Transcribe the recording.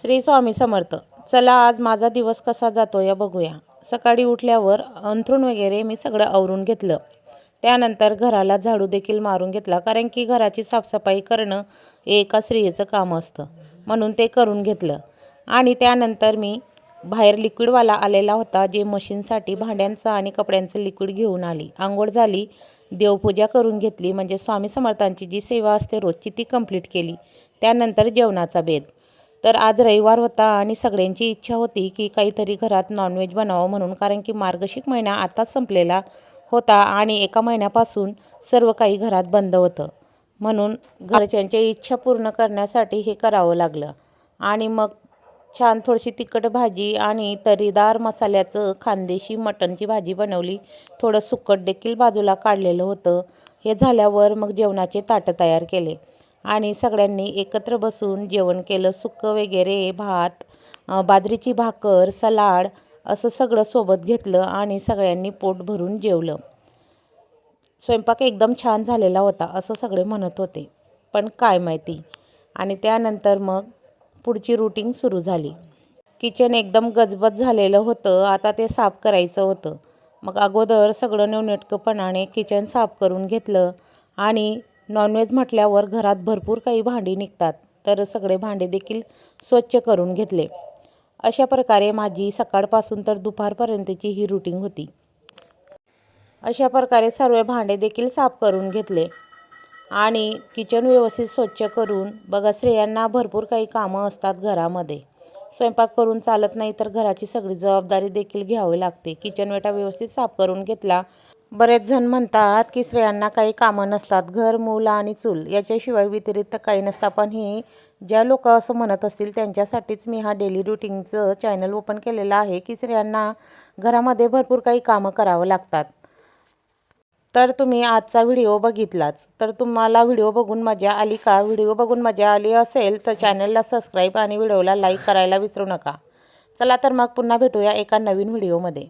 श्री स्वामी समर्थ. चला आज माझा दिवस कसा जातो या बघूया. सकाळी उठल्यावर अंथरूण वगैरे मी सगळं आवरून घेतलं. त्यानंतर घराला झाडू देखील मारून घेतला, कारण की घराची साफसफाई करणं हे एका स्त्रियेचं काम असतं, म्हणून ते करून घेतलं. आणि त्यानंतर मी बाहेर लिक्विडवाला आलेला होता, जे मशीनसाठी भांड्यांचं आणि कपड्यांचं लिक्विड घेऊन आली. आंघोळ झाली, देवपूजा करून घेतली, म्हणजे स्वामी समर्थांची जी सेवा असते रोजची ती कंप्लीट केली. त्यानंतर जेवणाचा बेत. तर आज रविवार होता आणि सगळ्यांची इच्छा होती की काहीतरी घरात नॉनव्हेज बनावं म्हणून, कारण की मार्गशीर्ष महिना आताच संपलेला होता आणि एका महिन्यापासून सर्व काही घरात बंद होतं, म्हणून घरच्यांच्या इच्छा पूर्ण करण्यासाठी हे करावं लागलं. आणि मग छान थोडीशी तिखट भाजी आणि तर्रीदार मसाल्याचं खानदेशी मटणची भाजी बनवली. थोडं सुकट देखील बाजूला काढलेलं होतं. हे झाल्यावर मग जेवणाचे ताटं तयार केले आणि सगळ्यांनी एकत्र बसून जेवण केलं. सुक्कं वगैरे, भात, बाजरीची भाकर, सलाड असं सगळं सोबत घेतलं आणि सगळ्यांनी पोट भरून जेवलं. स्वयंपाक एकदम छान झालेला होता असं सगळे म्हणत होते, पण काय माहिती. आणि त्यानंतर मग पुढची रूटीन सुरू झाली. किचन एकदम गजबज झालेलं होतं. आता ते साफ करायचं होतं. मग अगोदर सगळं नीटनेटकेपणाने किचन साफ करून घेतलं. आणि नॉनव्हेज म्हटल्यावर घरात भरपूर काही भांडी निघतात, तर सगळे भांडे देखील स्वच्छ करून घेतले. अशा प्रकारे माझी सकाळपासून तर दुपारपर्यंतची ही रूटीन होती. अशा प्रकारे सर्व भांडे देखील साफ करून घेतले आणि किचन व्यवस्थित स्वच्छ करून, बघा स्त्रियांना भरपूर काही कामं असतात घरामध्ये. स्वयंपाक करून चालत नाही, तर घराची सगळी जबाबदारी देखील घ्यावी लागते. किचन वेटा व्यवस्थित साफ करून घेतला. बरेच जण म्हणतात की स्त्रियांना काही कामं नसतात, घर, मूल आणि चूल याच्याशिवाय व्यतिरिक्त काही नसतं. पण हे ज्या लोक असं म्हणत असतील त्यांच्यासाठीच मी हा डेली रुटीनचं चॅनल ओपन केलेला आहे की स्त्रियांना घरामध्ये भरपूर काही कामं करावं लागतात. तर तुम्ही आजचा व्हिडिओ बघितलाच, तर तुम्हाला व्हिडिओ बघून मजा आली का? व्हिडिओ बघून मजा आली असेल तर चॅनलला सबस्क्राईब आणि व्हिडिओला लाईक करायला विसरू नका. चला तर मग पुन्हा भेटूया एका नवीन व्हिडिओमध्ये.